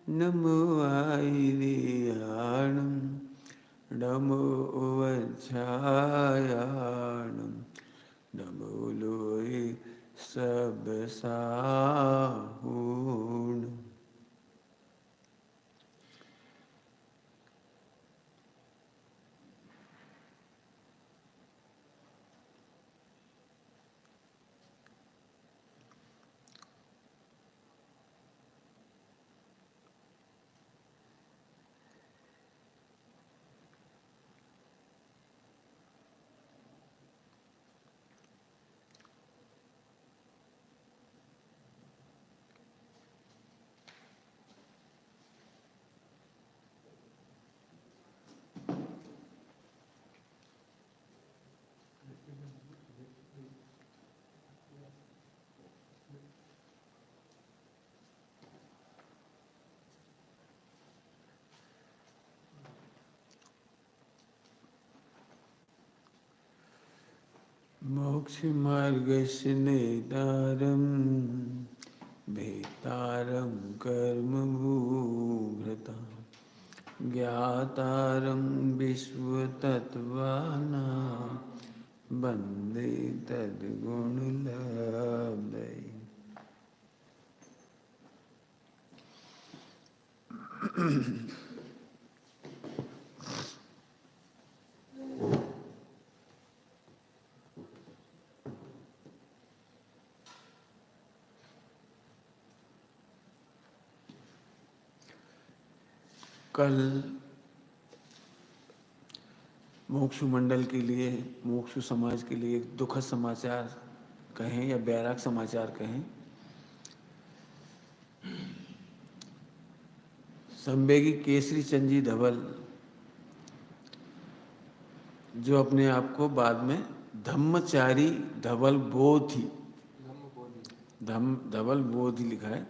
नमो आयर्याणं नमो वज्रायाणं नमो लोये सब साहूण। मोक्षमार्गस्य नेतारं भेतारं कर्मभूभृतां ज्ञातारं विश्वतत्त्वानां वन्दे तद्गुणलब्धये। कल मोक्षु मंडल के लिए, मोक्षु समाज के लिए एक दुखद समाचार कहें या बैराग समाचार कहें, संवेगी केसरी चंद जी धवल, जो अपने आप को बाद में धम्मचारी धवल बोधि, धवल बोधि लिखा है,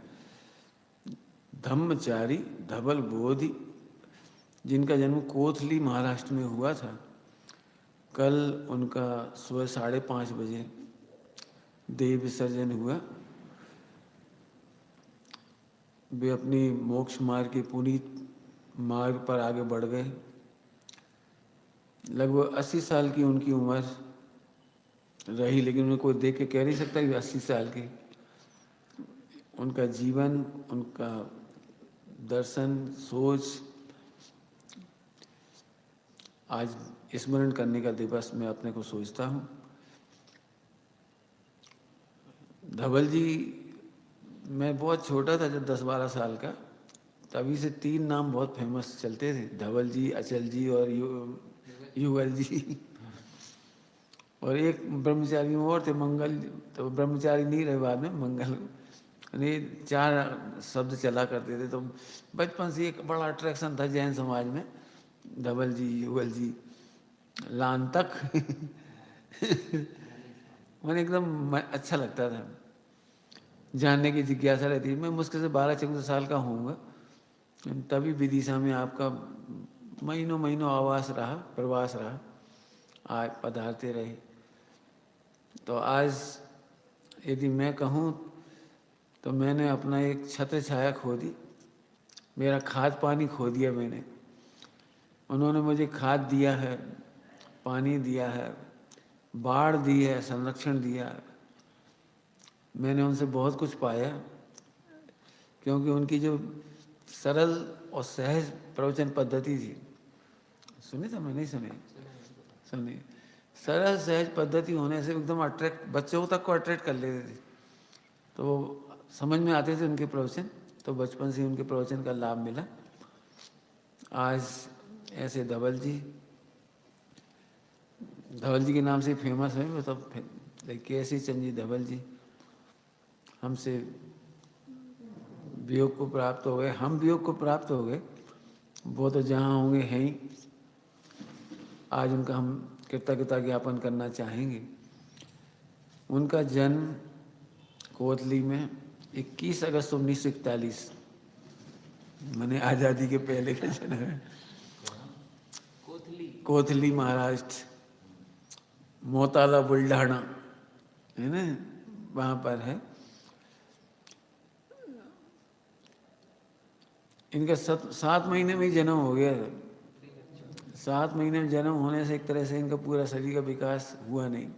धम्मचारी धवल बोधि, जिनका जन्म कोथली महाराष्ट्र में हुआ था। कल उनका सुबह 5:30 बजे देह विसर्जन हुआ। वे अपनी मोक्ष मार्ग के पुनीत मार्ग पर आगे बढ़ गए। लगभग 80 साल की उनकी उम्र रही, लेकिन उन्हें कोई देख के कह नहीं सकता कि 80 साल के। उनका जीवन, उनका दर्शन, सोच आज स्मरण करने का दिवस मैं अपने को सोचता हूँ। धवल जी, मैं बहुत छोटा था जब 10-12 साल का, तभी से 3 नाम बहुत फेमस चलते थे, धवल जी, अचल जी और युगल जी। और एक ब्रह्मचारी में और थे, मंगल, तो ब्रह्मचारी नहीं रहे बाद में, मंगल। ये 4 शब्द चला करते थे। तो बचपन से एक बड़ा अट्रैक्शन था जैन समाज में, धवल जी, युगल जी, लान तक। मैंने एकदम अच्छा लगता था, जानने की जिज्ञासा रहती है। मैं मुश्किल से 12-14 साल का होऊंगा, तभी विदिशा में आपका महीनों महीनों आवास रहा, प्रवास रहा, आज पधारते रहे। तो आज यदि मैं कहूँ तो मैंने अपना एक छत्र छाया खो दी, मेरा खाद पानी खो दिया मैंने। उन्होंने मुझे खाद दिया है, पानी दिया है, बाढ़ दी है, संरक्षण दिया है। मैंने उनसे बहुत कुछ पाया, क्योंकि उनकी जो सरल और सहज प्रवचन पद्धति थी, सुनी था मैं, नहीं सुनी? सुनी। सरल सहज पद्धति होने से एकदम अट्रैक्ट, बच्चों तक को अट्रैक्ट कर लेते थे। तो समझ में आते थे उनके प्रवचन, तो बचपन से उनके प्रवचन का लाभ मिला। आज ऐसे धवल जी के नाम से फेमस है, वो तो केसरी चंद जी धवल जी हमसे वियोग को प्राप्त हो गए, हम वियोग को प्राप्त हो गए। वो तो जहाँ होंगे हैं ही। आज उनका हम कृतज्ञता ज्ञापन करना चाहेंगे। उनका जन्म कोतली में 21 अगस्त 1941, मैंने आज़ादी के पहले का जन्म है। कोथली महाराष्ट्र, मोताला बुल्ढाना है ना, वहाँ पर है। इनका 7 महीने में ही जन्म हो गया था। 7 महीने में जन्म होने से एक तरह से इनका पूरा शरीर का विकास हुआ नहीं,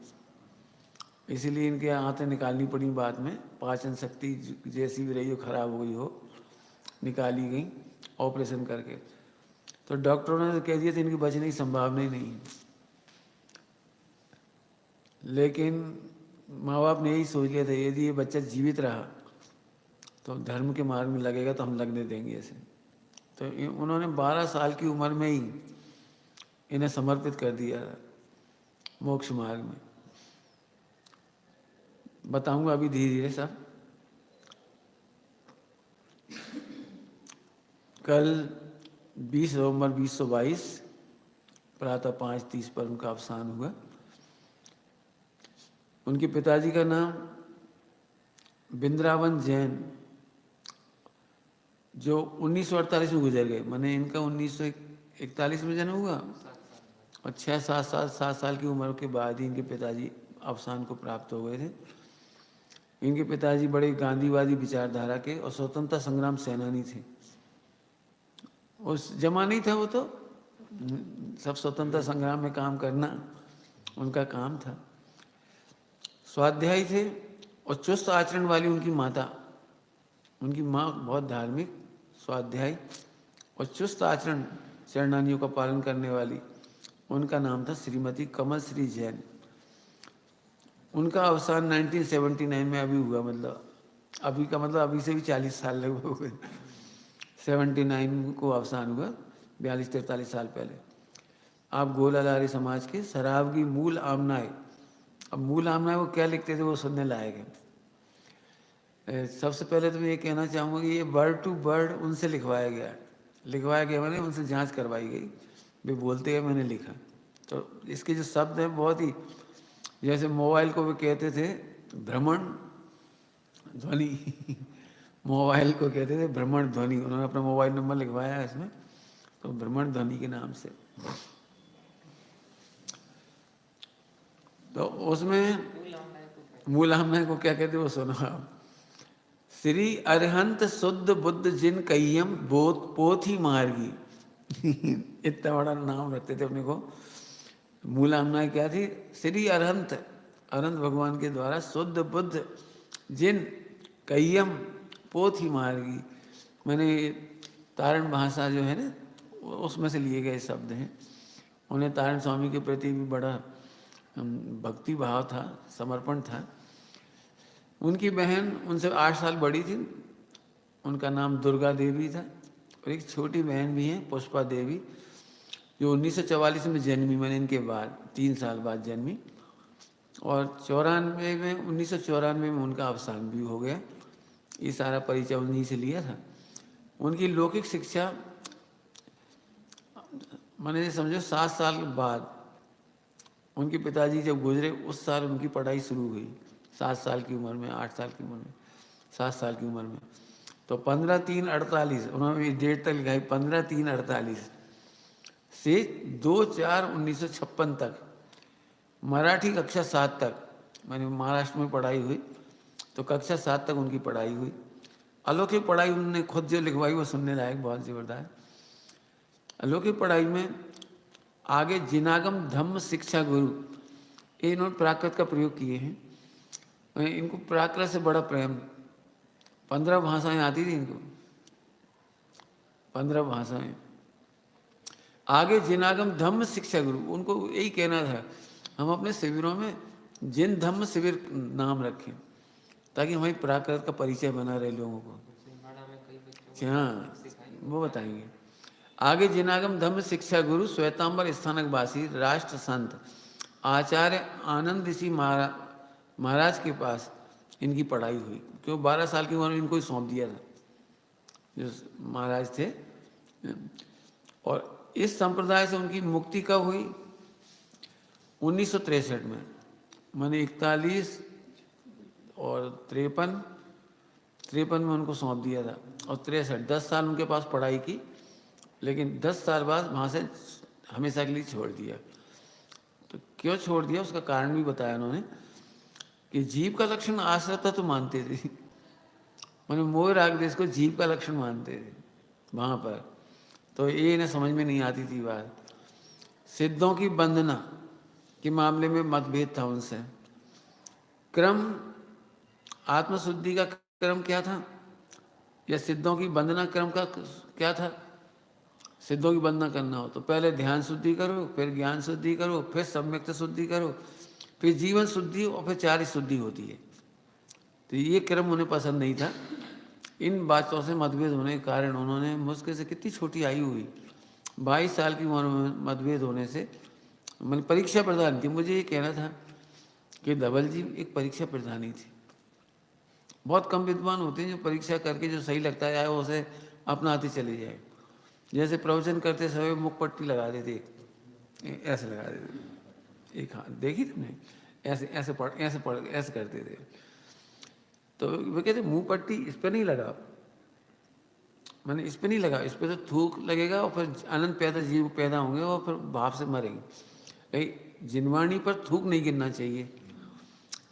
इसीलिए इनके आंतें निकालनी पड़ी बाद में। पाचन शक्ति जैसी भी रही हो, खराब हो गई हो, निकाली गई ऑपरेशन करके। तो डॉक्टरों ने कह दिया था इनकी बचने की संभावना ही नहीं है। लेकिन माँ बाप ने यही सोच लिया था यदि ये बच्चा जीवित रहा तो धर्म के मार्ग में लगेगा तो हम लगने देंगे ऐसे। तो उन्होंने 12 साल की उम्र में ही इन्हें समर्पित कर दिया मोक्ष मार्ग में। बताऊंगा अभी धीरे धीरे सब। कल 20 नवंबर 2022 प्रातः 5:30 पर उनका अवसान हुआ। उनके पिताजी का नाम बिंद्रावन जैन, जो 1948 में गुजर गए। मैंने इनका 1941 में जन्म हुआ और 7 साल की उम्र के बाद ही इनके पिताजी अवसान को प्राप्त हो गए थे। इनके पिताजी बड़े गांधीवादी विचारधारा के और स्वतंत्रता संग्राम सेनानी थे। उस जमाना ही था वो, तो सब स्वतंत्रता संग्राम में काम करना उनका काम था। स्वाध्यायी थे और चुस्त आचरण वाली उनकी माता। उनकी माँ बहुत धार्मिक, स्वाध्यायी और चुस्त आचरण सेनानियों का पालन करने वाली। उनका नाम था श्रीमती कमल श्री जैन। उनका अवसान 1979 में अभी हुआ, मतलब अभी का मतलब अभी से भी 40 साल लगे हो गए। 79 को अवसान हुआ, 42-43 साल पहले। आप गोलाधारी समाज के शराब की मूल आमनाएं। अब मूल आमनाएं वो क्या लिखते थे वो सुनने लायक है। सबसे पहले तो मैं ये कहना चाहूँगा कि ये वर्ड टू वर्ड उनसे लिखवाया गया मैंने उनसे जांच करवाई गई, वे बोलते हैं मैंने लिखा। तो इसके जो शब्द हैं बहुत ही, जैसे मोबाइल को वे कहते थे भ्रमण ध्वनि मोबाइल को कहते थे भ्रमण ध्वनि। उन्होंने अपना मोबाइल नंबर लिखवाया है इसमें, तो भ्रमण ध्वनि के नाम से। तो उसमें मूल आमनाय को क्या कहते वो सुनो आप। श्री अरहंत शुद्ध बुद्ध जिन कय्यम बोध पोथी मार्गी इतना बड़ा नाम रखते थे अपने को। मूल आमनाय क्या थी? श्री अरहंत, अनंत भगवान के द्वारा शुद्ध बुद्ध जिन कय्यम पोथी मार्गी। मैंने तारण भाषा जो है ना उसमें से लिए गए शब्द हैं। उन्हें तारण स्वामी के प्रति भी बड़ा भक्ति भाव था, समर्पण था। उनकी बहन उनसे 8 साल बड़ी थी, उनका नाम दुर्गा देवी था। और एक छोटी बहन भी है पुष्पा देवी, जो 1944 में जन्मी, मैंने इनके बाद 3 साल बाद जन्मी। और 1994 में उनका अवसान भी हो गया। ये सारा परिचय उन्हीं से लिया था। उनकी लौकिक शिक्षा मैंने समझो 7 साल के बाद उनके पिताजी जब गुजरे उस साल उनकी पढ़ाई शुरू हुई। 7 साल की उम्र में, 8 साल की उम्र में, 7 साल की उम्र में। तो 15/3/48 उन्होंने डेट तक लिखा है, 15/3/48 से 2/4/1956 तक मराठी कक्षा 7 तक। मैंने महाराष्ट्र में पढ़ाई हुई, तो कक्षा 7 तक उनकी पढ़ाई हुई। अलौकिक पढ़ाई उन्होंने खुद जो लिखवाई वो सुनने लायक बहुत ज़बरदस्त। अलौकिक पढ़ाई में आगे जिनागम धम्म शिक्षा गुरु, इन्होंने प्राकृत का प्रयोग किए हैं। इनको प्राकृत से बड़ा प्रेम। 15 भाषाएं आती थी इनको, 15 भाषाएं। आगे जिनागम धम्म शिक्षा गुरु, उनको यही कहना था हम अपने शिविरों में जिन धम्म शिविर नाम रखें ताकि हमारी प्राकृत का परिचय बना रहे लोगों को। हाँ, वो बताएंगे। आगे जिनागम धम्म शिक्षा गुरु श्वेतांबर स्थानक वासी राष्ट्र संत आचार्य आनंद ऋषि महाराज के पास इनकी पढ़ाई हुई। क्यों 12 साल की उम्र में इनको ही सौंप दिया था जो महाराज थे। और इस संप्रदाय से उनकी मुक्ति कब हुई? 1963 में। मैंने 41 और 53 में उनको सौंप दिया था। और 63, 10 साल उनके पास पढ़ाई की, लेकिन 10 साल बाद वहाँ से हमेशा के लिए छोड़ दिया। तो क्यों छोड़ दिया उसका कारण भी बताया उन्होंने कि जीव का लक्षण आश्रता तो मानते थे। मैंने मोह राग देश को जीव का लक्षण मानते थे, वहाँ पर। तो ये इन्हें समझ में नहीं आती थी बात। सिद्धों की वंदना के मामले में मतभेद था उनसे। क्रम आत्मशुद्धि का क्रम क्या था, या सिद्धों की वंदना क्रम का क्या था? सिद्धों की वंदना करना हो तो पहले ध्यान शुद्धि करो, फिर ज्ञान शुद्धि करो, फिर सम्यक्त शुद्धि करो, फिर जीवन शुद्धि और फिर चारित्र शुद्धि होती है। तो ये क्रम उन्हें पसंद नहीं था। इन बातों से मतभेद होने के कारण उन्होंने मुश्किल से, कितनी छोटी आयु हुई, 22 साल की उम्र में मतभेद होने से, मतलब परीक्षा प्रधान थी। मुझे ये कहना था कि धवल जी एक परीक्षा प्रधानी थी। बहुत कम विद्वान होते हैं जो परीक्षा करके जो सही लगता है वो उसे अपनाते चले जाए। जैसे प्रवचन करते समय मुख पट्टी लगा देते, ऐसे लगा देते, एक हाथ देखी तुमने, ऐसे ऐसे पढ़ ऐसे करते थे। तो वे कहते मुंह पट्टी इस पर नहीं लगा, मैंने इस पे नहीं लगा, इस पे तो थूक लगेगा और फिर अनंत पैदा जीव पैदा होंगे और फिर भाप से मरेंगे। जिनवाणी पर थूक नहीं गिरना चाहिए।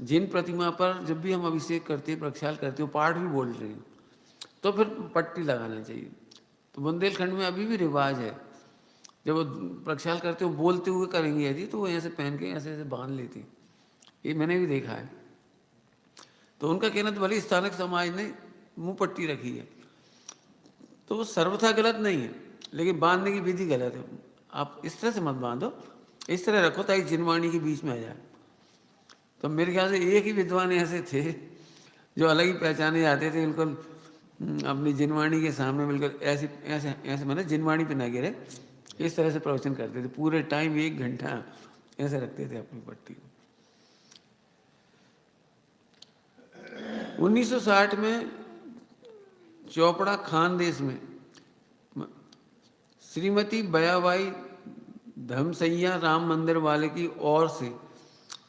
जिन प्रतिमा पर जब भी हम अभिषेक करते हैं, प्रक्षाल करते हो, पाठ भी बोल रहे हैं, तो फिर पट्टी लगाना चाहिए। तो बुंदेलखंड में अभी भी रिवाज है, जब वो प्रक्षाल करते हो बोलते हुए करेंगे यदि, तो वो ऐसे पहन के ऐसे ऐसे बांध लेती हैं। ये मैंने भी देखा है। तो उनका कहना तो भले स्थानिक समाज ने मुंह पट्टी रखी है, तो वो सर्वथा गलत नहीं है, लेकिन बांधने की विधि गलत है। आप इस तरह से मत बांधो, इस तरह रखो ताकि जिनवाणी के बीच में आ जाए। तो मेरे ख्याल से एक ही विद्वान ऐसे थे जो अलग ही पहचाने जाते थे, बिल्कुल अपनी जिनवाणी के सामने बिल्कुल ऐसे ऐसे ऐसे, मैंने जिनवाणी पे ना गिरे, इस तरह से प्रवचन करते थे। पूरे टाइम 1 घंटा ऐसे रखते थे अपनी पट्टी। 1960 में चोपड़ा खानदेश में श्रीमती बयाबाई धमसैया राम मंदिर वाले की ओर से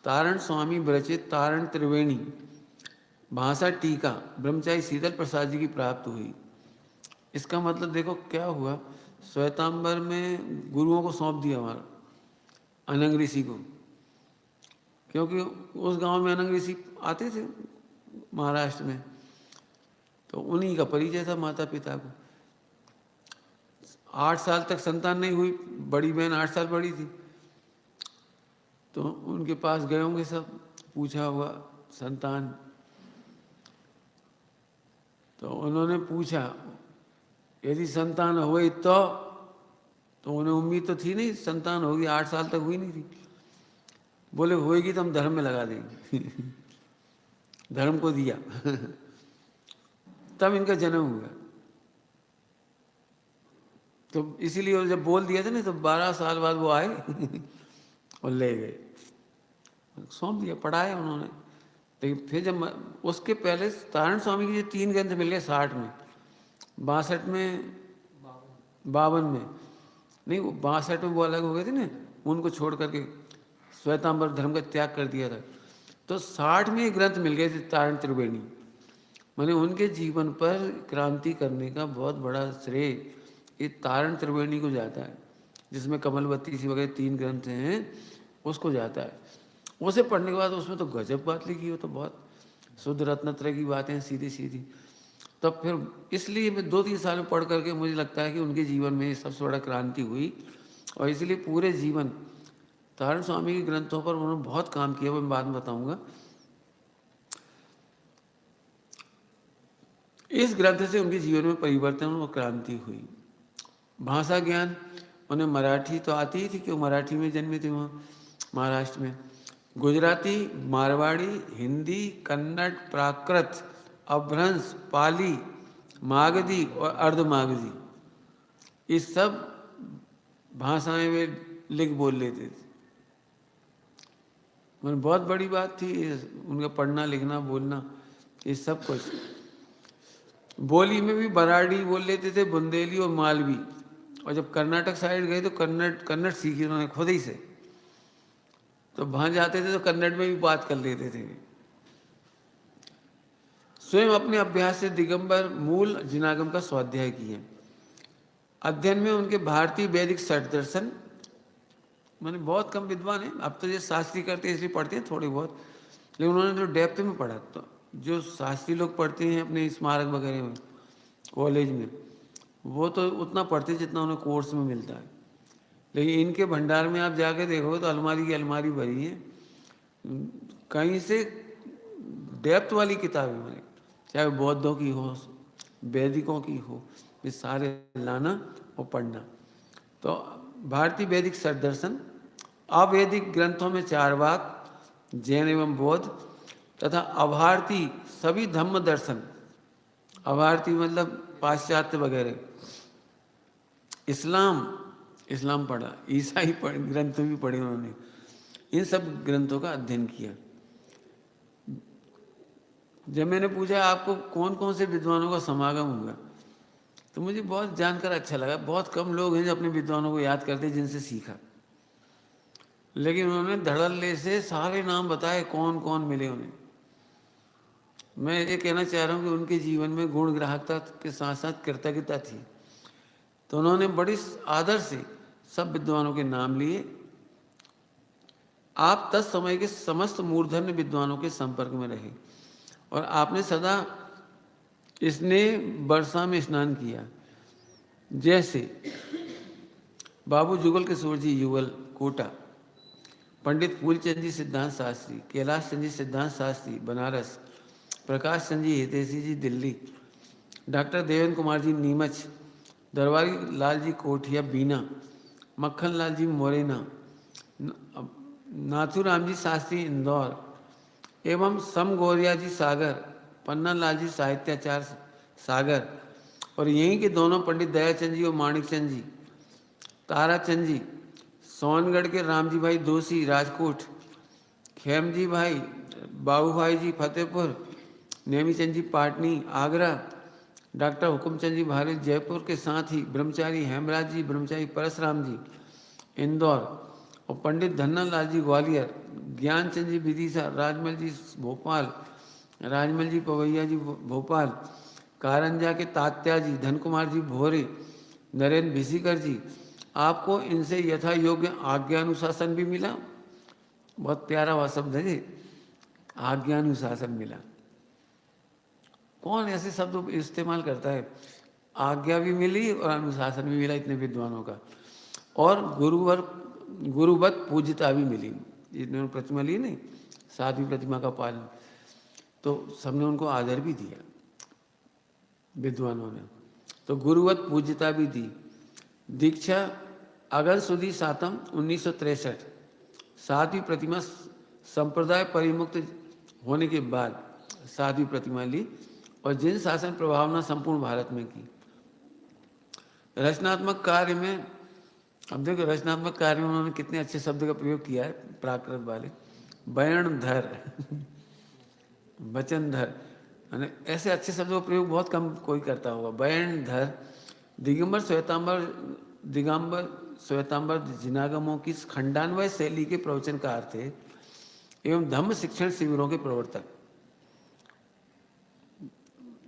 तारण स्वामी विरचित तारण त्रिवेणी भाषा टीका ब्रह्मचारी शीतल प्रसाद जी की प्राप्त हुई। इसका मतलब देखो क्या हुआ, श्वेतांबर में गुरुओं को सौंप दिया हमारा, अनंग ऋषि को, क्योंकि उस गांव में अनंग ऋषि आते थे महाराष्ट्र में, तो उन्हीं का परिचय था माता पिता को। 8 साल तक संतान नहीं हुई, बड़ी बहन 8 साल बड़ी थी, तो उनके पास गए होंगे सब, पूछा हुआ संतान, तो उन्होंने पूछा यदि संतान हुई तो उन्हें उम्मीद तो थी नहीं संतान होगी, 8 साल तक हुई नहीं थी। बोले होएगी तो हम धर्म में लगा देंगे धर्म को दिया तब इनका जन्म हुआ। तो इसीलिए जब बोल दिया था ना, तो 12 साल बाद वो आए और ले गए, सौंप दिया, पढ़ाया उन्होंने। लेकिन फिर जब उसके पहले तारण स्वामी के जो 3 ग्रंथ मिल गए 60 में, 62 में, 52 में नहीं, वो 62 में वो अलग हो गए थे ना, उनको छोड़ करके श्वेतांबर धर्म का त्याग कर दिया था। तो 60 में ग्रंथ मिल गए थे तारण त्रिवेणी। मैंने उनके जीवन पर क्रांति करने का बहुत बड़ा श्रेय ये तारण त्रिवेणी को जाता है, जिसमें कमलवती सी वगैरह 3 ग्रंथ हैं, उसको जाता है। उसे पढ़ने के बाद उसमें तो गजब बात लिखी हो, तो बहुत शुद्ध रत्नत्रय की बातें सीधी सीधी। तब फिर इसलिए मैं 2-3 साल में पढ़ करके मुझे लगता है कि उनके जीवन में सबसे बड़ा क्रांति हुई, और इसलिए पूरे जीवन तारण स्वामी के ग्रंथों पर उन्होंने बहुत काम किया, वो मैं बाद में बताऊंगा। इस ग्रंथ से उनके जीवन में परिवर्तन और क्रांति हुई। भाषा ज्ञान, उन्हें मराठी तो आती ही थी, क्यों मराठी में जन्मे थे वहाँ महाराष्ट्र में। गुजराती, मारवाड़ी, हिंदी, कन्नड़, प्राकृत, अभ्रंश, पाली, मागधी और अर्धमागधी, ये सब भाषाएं वे लिख बोल लेते थे। मतलब बहुत बड़ी बात थी उनका पढ़ना लिखना बोलना, ये सब कुछ। बोली में भी बराड़ी बोल लेते थे, बुंदेली और मालवी। और जब कर्नाटक साइड गए तो कन्नड़ सीखी उन्होंने खुद ही से, तो वहाँ जाते थे तो कन्नड़ में भी बात कर लेते थे। स्वयं अपने अभ्यास से दिगंबर मूल जिनागम का स्वाध्याय किए। अध्ययन में उनके भारतीय वैदिक षट दर्शन, मैंने बहुत कम विद्वान है, अब तो ये शास्त्री करते हैं इसलिए पढ़ते हैं थोड़ी बहुत, लेकिन उन्होंने जो डेप्थ में पढ़ा, तो जो शास्त्री लोग पढ़ते हैं अपने स्मारक वगैरह में कॉलेज में, वो तो उतना पढ़ते जितना उन्हें कोर्स में मिलता है। लेकिन इनके भंडार में आप जाके देखो तो अलमारी की अलमारी भरी है, कहीं से डेप्थ वाली किताबें बने, चाहे बौद्धों की हो, वैदिकों की हो, ये सारे लाना और पढ़ना। तो भारतीय वैदिक सदर्शन, अवैदिक ग्रंथों में चारवाक, जैन एवं बौद्ध तथा अभारती सभी धम्म दर्शन, अभारती मतलब पाश्चात्य वगैरह, इस्लाम पढ़ा, ईसाई ग्रंथ भी पढ़े उन्होंने, इन सब ग्रंथों का अध्ययन किया। जब मैंने पूछा आपको कौन कौन से विद्वानों का समागम हुआ, तो मुझे बहुत जानकर अच्छा लगा। बहुत कम लोग हैं जो अपने विद्वानों को याद करते जिनसे सीखा, लेकिन उन्होंने धड़ल्ले से सारे नाम बताए कौन कौन मिले उन्हें। मैं ये कहना चाह रहा हूँ कि उनके जीवन में गुण ग्राहकता के साथ साथ कृतज्ञता थी। तो उन्होंने बड़ी आदर से सब विद्वानों के नाम लिए। आप तत्समय के समस्त मूर्धन्य विद्वानों के संपर्क में रहे और आपने सदा इसने वर्षा में स्नान किया। जैसे बाबू जुगल किशोर जी युगल कोटा, पंडित फूलचंद जी सिद्धांत शास्त्री, कैलाश चंद जी सिद्धांत शास्त्री बनारस, प्रकाश चंद जी हितैषी जी दिल्ली, डॉक्टर देवेंद्र कुमार जी नीमच, दरबारी लाल जी कोठिया बीना, मक्खन लाल जी मोरेना, नाथूराम जी शास्त्री इंदौर एवं सम गौरिया जी सागर, पन्ना लाल जी साहित्याचार सागर, और यहीं के दोनों पंडित दयाचंद जी और माणिक चंद जी, ताराचंद जी, सोनगढ़ के रामजी भाई दोषी राजकोट, खेमजी भाई बाबू भाई जी फतेहपुर, नेमीचंद जी पाटनी आगरा, डॉक्टर हुकुमचंद जी भारत जयपुर के साथ ही ब्रह्मचारी हेमराज जी ब्रह्मचारी परसराम जी इंदौर और पंडित धन्ना लाल जी ग्वालियर, ज्ञानचंद जी विदिशा, राजमल जी भोपाल, राजमल जी पवैया जी भोपाल, कारंजा के तात्या जी, धन कुमार जी भोरे, नरेंद्र भिसीकर जी। आपको इनसे यथा योग्य आज्ञानुशासन भी मिला। बहुत प्यारा हुआ शब्द है, आज्ञानुशासन मिला। कौन ऐसे शब्द इस्तेमाल करता है? आज्ञा भी मिली और अनुशासन भी मिला इतने विद्वानों का, और गुरुवत पूज्यता भी मिली। इन्होंने प्रतिमा ली नहीं, सातवीं प्रतिमा का पालन, तो सबने उनको आदर भी दिया विद्वानों ने, तो गुरुवत पूज्यता भी दी। दीक्षा अगस्त सुदी सातम 1963, सातवीं प्रतिमा संप्रदाय परिमुक्त होने के बाद सातवीं प्रतिमा ली और जिन शासन प्रभावना संपूर्ण भारत में की। रचनात्मक कार्य में, अब देखो रचनात्मक कार्य में उन्होंने कितने अच्छे शब्द का प्रयोग किया है, प्राकृत वाले, बयणधर वचनधर, ऐसे अच्छे शब्दों का प्रयोग बहुत कम कोई करता होगा। बयणधर, दिगंबर श्वेतांबर जिनागमों की खंडान्वय शैली के प्रवचनकार थे एवं धम्म शिक्षण शिविरों के प्रवर्तक।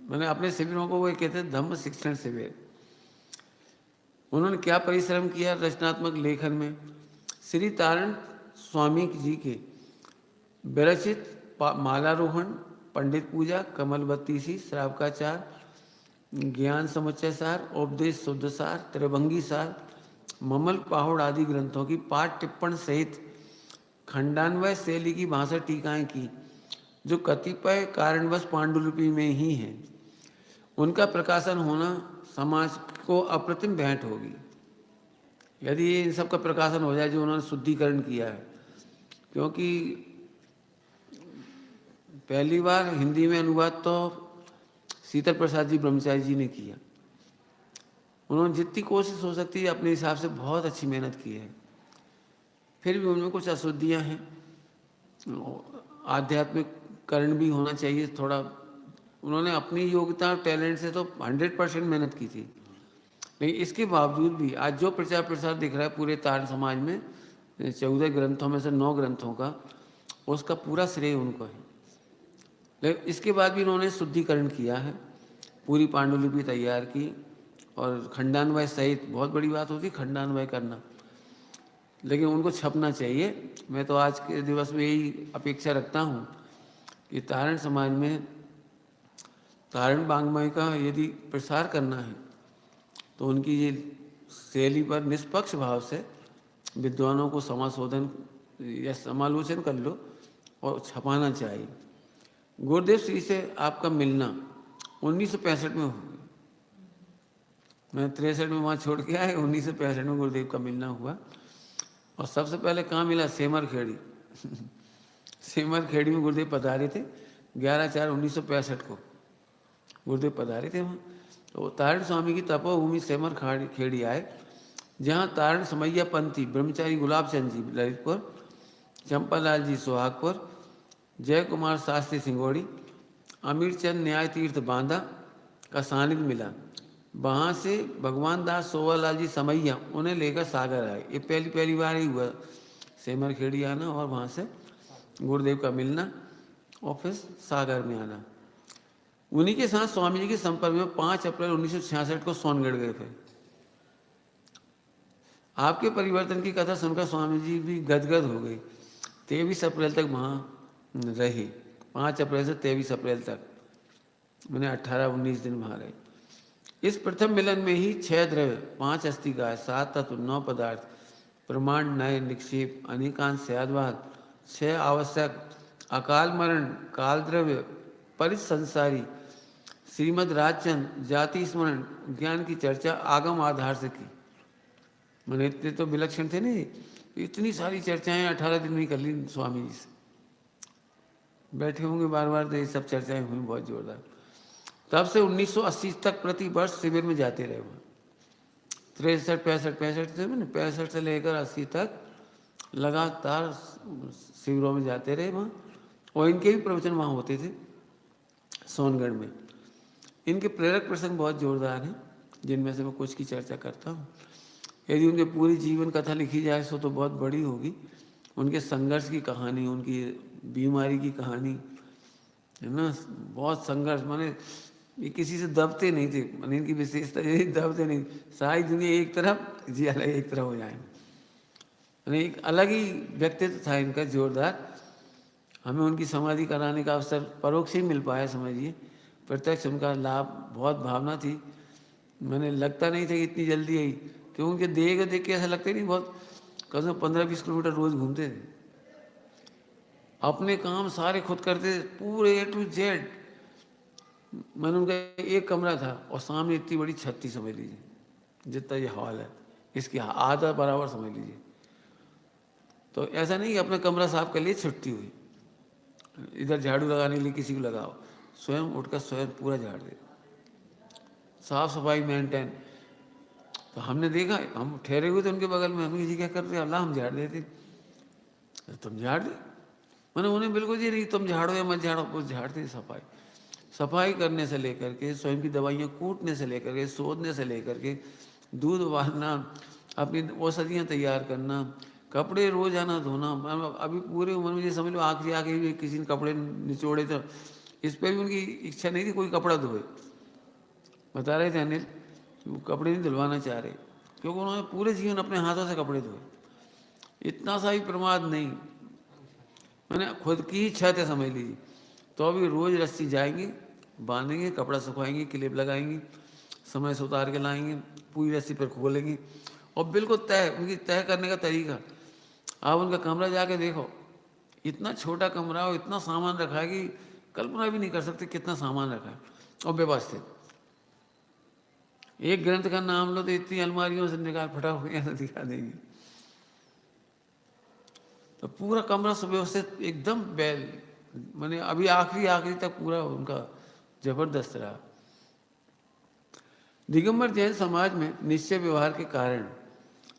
मैंने अपने शिविरों को वो कहते हैं धम्म शिक्षण शिविर। उन्होंने क्या परिश्रम किया रचनात्मक लेखन में। श्री तारण स्वामी जी के विरचित मालारोहण, पंडित पूजा, कमलबत्ती सी, श्रावकाचार, ज्ञान समुच्चय सार, उपदेश शुद्ध सार, त्रिभंगी सार, ममल पाहुड़ आदि ग्रंथों की पाठ टिप्पण सहित खंडान्वय शैली की 62 टीकाएं की, जो कतिपय कारणवश पांडुलिपि में ही हैं। उनका प्रकाशन होना समाज को अप्रतिम भेंट होगी। यदि ये इन सब का प्रकाशन हो जाए जो उन्होंने शुद्धिकरण किया है, क्योंकि पहली बार हिंदी में अनुवाद तो शीतल प्रसाद जी ब्रह्मचारी जी ने किया। उन्होंने जितनी कोशिश हो सकती है अपने हिसाब से बहुत अच्छी मेहनत की है, फिर भी उनमें कुछ अशुद्धियाँ हैं। आध्यात्मिक करण भी होना चाहिए थोड़ा। उन्होंने अपनी योग्यता और टैलेंट से तो 100% मेहनत की थी, लेकिन इसके बावजूद भी आज जो प्रचार प्रसार दिख रहा है पूरे तारण समाज में 14 ग्रंथों में से 9 ग्रंथों का, उसका पूरा श्रेय उनको है। लेकिन इसके बाद भी उन्होंने शुद्धिकरण किया है, पूरी पांडुलिपि तैयार की और खंडान्वय सहित, बहुत बड़ी बात होती खंडान्वय करना, लेकिन उनको छपना चाहिए। मैं तो आज के दिवस में यही अपेक्षा रखता हूँ कि तारण समाज में तारण वाङ्मय का यदि प्रसार करना है तो उनकी ये शैली पर निष्पक्ष भाव से विद्वानों को समाशोधन या समालोचन कर लो और छपाना चाहिए। गुरुदेव श्री से आपका मिलना 1965 में हुआ। मैं 63 में वहाँ छोड़ के आए, 1965 में गुरुदेव का मिलना हुआ। और सबसे पहले कहाँ मिला? सेमर खेड़ी। सेमर खेड़ी में गुरुदेव पधारे थे 11/4/1965 को गुरुदेव पधारे थे वहाँ। तो तारण स्वामी की तपोभूमि सेमर खेड़ी आए, जहाँ तारण समैया पंथी ब्रह्मचारी गुलाब चंद जी ललितपुर, चंपालाल जी सोहागपुर, जय कुमार शास्त्री सिंगोड़ी, अमीर चंद न्याय तीर्थ बांदा का सानिध्य मिला। वहाँ से भगवान दास सोवालाल जी समैया उन्हें लेकर सागर आए। ये पहली बार ही हुआ सेमर खेड़ी आना और वहाँ से गुरुदेव का मिलना और फिर सागर में आना। उन्हीं के साथ स्वामी जी के संपर्क में 5 अप्रैल 1966 को सोनगढ़ गए थे। आपके परिवर्तन की कथा सुनकर स्वामी जी भी गदगद हो गए। 23 अप्रैल तक वहाँ रहे, 5 अप्रैल से 23 अप्रैल तक, मैंने 18-19 दिन वहाँ रहे। इस प्रथम मिलन में ही 6 द्रव्य, 5 अस्थिकाय, 7 तत्व, 9 पदार्थ, प्रमाण, नय, निक्षेप, अनेकांश, सयादवाद, 6 आवश्यक, अकाल मरण, काल द्रव्य, परिसंसारी, श्रीमद राजचंद, जाति स्मरण, ज्ञान की चर्चा आगम आधार से की। मैंने इतने तो विलक्षण थे नहीं, इतनी सारी चर्चाएं 18 दिन में कर ली स्वामी जी से। बैठे होंगे बार बार, तो ये सब चर्चाएं हुई बहुत जोरदार। तब से 1980 तक प्रति वर्ष शिविर में जाते रहे वहाँ। 65 से लेकर 80 तक लगातार शिविरों में जाते रहे वहाँ। और इनके भी प्रवचन वहाँ होते थे सोनगढ़ में। इनके प्रेरक प्रसंग बहुत जोरदार हैं, जिनमें से मैं कुछ की चर्चा करता हूँ। यदि उनके पूरी जीवन कथा लिखी जाए तो बहुत बड़ी होगी। उनके संघर्ष की कहानी, उनकी बीमारी की कहानी है ना, बहुत संघर्ष। माने ये किसी से दबते नहीं थे, माने इनकी विशेषता ये दबते नहीं, सारी दुनिया एक तरफ, जी अलग एक तरफ हो जाए। माने एक अलग ही व्यक्तित्व था इनका जोरदार। हमें उनकी समाधि कराने का अवसर परोक्ष ही मिल पाया, समझिए। प्रत्यक्ष उनका लाभ बहुत भावना थी। मैंने लगता नहीं था कि इतनी जल्दी आई, क्योंकि उनके देख के ऐसा लगता नहीं, बहुत कम से कम 15-20 किलोमीटर रोज घूमते थे। अपने काम सारे खुद करते, पूरे A to Z। मैंने उनका एक कमरा था और सामने इतनी बड़ी छत थी, समझ लीजिए, जितना ये हॉल है इसकी आधा बराबर समझ लीजिए। तो ऐसा नहीं कि अपना कमरा साफ कर लिए छुट्टी हुई, इधर झाड़ू लगाने के लिए किसी को लगाओ, स्वयं उठकर स्वयं पूरा झाड़ दे, साफ सफाई मेंटेन। तो हमने देखा, हम ठहरे हुए थे उनके बगल में, हमें जी क्या कर रहे, अल्लाह हम झाड़ देते, तुम झाड़ दे। मैंने उन्हें बिल्कुल जी नहीं, तुम झाड़ो या मत झाड़ो, वो झाड़ते। सफाई करने से लेकर के, स्वयं की दवाइयाँ कूटने से लेकर के, सोधने से लेकर के, दूध उबालना, अपनी औषधियाँ तैयार करना, कपड़े रोजाना धोना। अभी पूरे उम्र में ये समझ लो आखिरी भी किसी ने कपड़े निचोड़े तो इस पर भी उनकी इच्छा नहीं थी कोई कपड़ा धोए। बता रहे थे अनिल, वो कपड़े नहीं धुलवाना चाह रहे, क्योंकि उन्होंने पूरे जीवन अपने हाथों से कपड़े धोए। इतना सा भी प्रमाद नहीं, मैंने खुद की ही छत है समझ लीजिए। तो अभी रोज रस्सी जाएंगे, बांधेंगे, कपड़ा सुखाएंगे, क्लिप लगाएंगे, समय से उतार के लाएंगे, पूरी रस्सी पर खोलेंगे और बिल्कुल तय, उनकी तय करने का तरीका। आप उनका कमरा जाके देखो, इतना छोटा कमरा और इतना सामान रखा है कि कल्पना भी नहीं कर सकते कितना सामान रखा है और व्यवस्थित। एक ग्रंथ का नाम लो तो इतनी अलमारियों से निकाल फटाफट दिखा देंगे। तो पूरा कमरा सुव्यवस्थित एकदम बैल, मैंने अभी आखिरी तक पूरा उनका जबरदस्त रहा। दिगंबर जैन समाज में निश्चय व्यवहार के कारण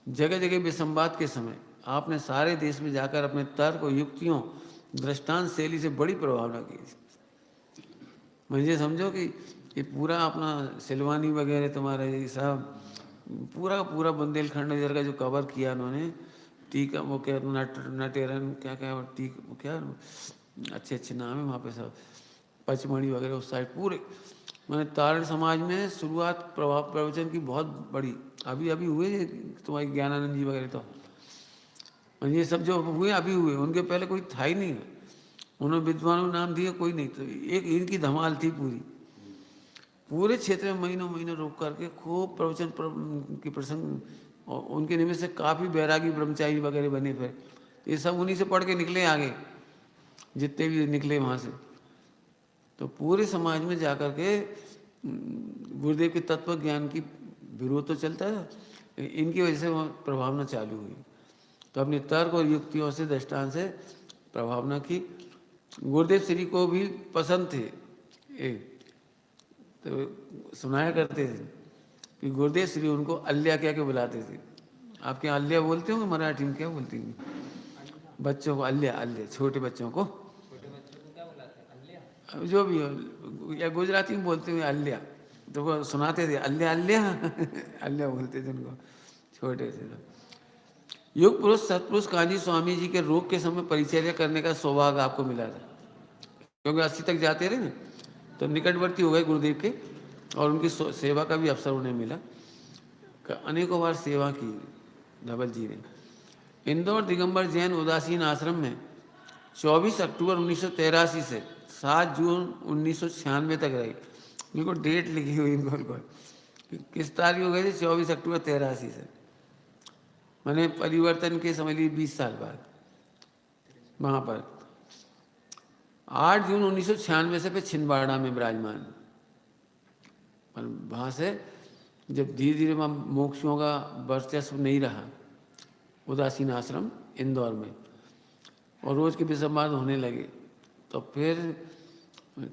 जगह जगह विसंवाद के समय आपने सारे देश में जाकर अपने तर्क और युक्तियों, दृष्टांत शैली से बड़ी प्रभावना की। मुझे समझो कि ये पूरा अपना सिलवानी वगैरह तुम्हारा ये सब पूरा बुंदेलखंड इधर का जो कवर किया उन्होंने, टीका वो क्या नटेरन क्या टीक क्या अच्छे नाम है वहाँ पे सब, पचमढ़ी वगैरह उस साइड पूरे। मैंने तारण समाज में शुरुआत प्रभाव प्रवचन की बहुत बड़ी अभी हुए तुम्हारे ज्ञानानंद जी वगैरह। तो ये सब जो हुए अभी हुए, उनके पहले कोई था ही नहीं है। उन्होंने विद्वानों नाम दिए कोई नहीं, तो एक इनकी धमाल थी पूरी। पूरे क्षेत्र में महीनों महीनों रुक करके खूब प्रवचन के प्रसंग, और उनके निमित्त से काफ़ी बैरागी ब्रह्मचारी वगैरह बने। फिर ये सब उन्हीं से पढ़ के निकले आगे, जितने भी निकले वहाँ से। तो पूरे समाज में जाकर के गुरुदेव के तत्व ज्ञान की विरोध तो चलता है, इनकी वजह से वहाँ प्रभावना चालू हुई। तो अपने तर्क और युक्तियों से, दृष्टांत से प्रभावना की। गुरुदेव श्री को भी पसंद थे तो सुनाया करते थे कि गुरुदेव श्री उनको अल्या कह के बुलाते थे। आपके यहाँ अल्या बोलते होंगे, मराठी में क्या बोलते होंगे? बच्चों को अल्या, अल्या, छोटे बच्चों को जो भी हो, या गुजराती में बोलते हुए अल्या, तो वो सुनाते थे अल्या अल्या अल्या बोलते थे उनको, छोटे थे। युग पुरुष सतपुरुष काजी स्वामी जी के रोग के समय परिचर्या करने का सौभाग्य आपको मिला था, क्योंकि 80 तक जाते रहे ना, तो निकटवर्ती हो गए गुरुदेव के, और उनकी सेवा का भी अवसर उन्हें मिला। अनेकों बार सेवा की धवल जी ने। इंदौर दिगंबर जैन उदासीन आश्रम में 24 अक्टूबर 1983 से 7 जून 1996 तक रहे। इनको डेट लिखी हुई इनको, किस तारीख हो गई थी? 24 अक्टूबर 83 से, मैंने परिवर्तन के समझ लीजिए 20 साल बाद वहाँ पर। 8 जून 1996 से फिर छिंदवाड़ा में विराजमान। वहाँ से जब धीरे धीरे वहाँ मोक्षों का वर्चस्व नहीं रहा, उदासीन आश्रम इंदौर में, और रोज़ के विसंवाद होने लगे, तो फिर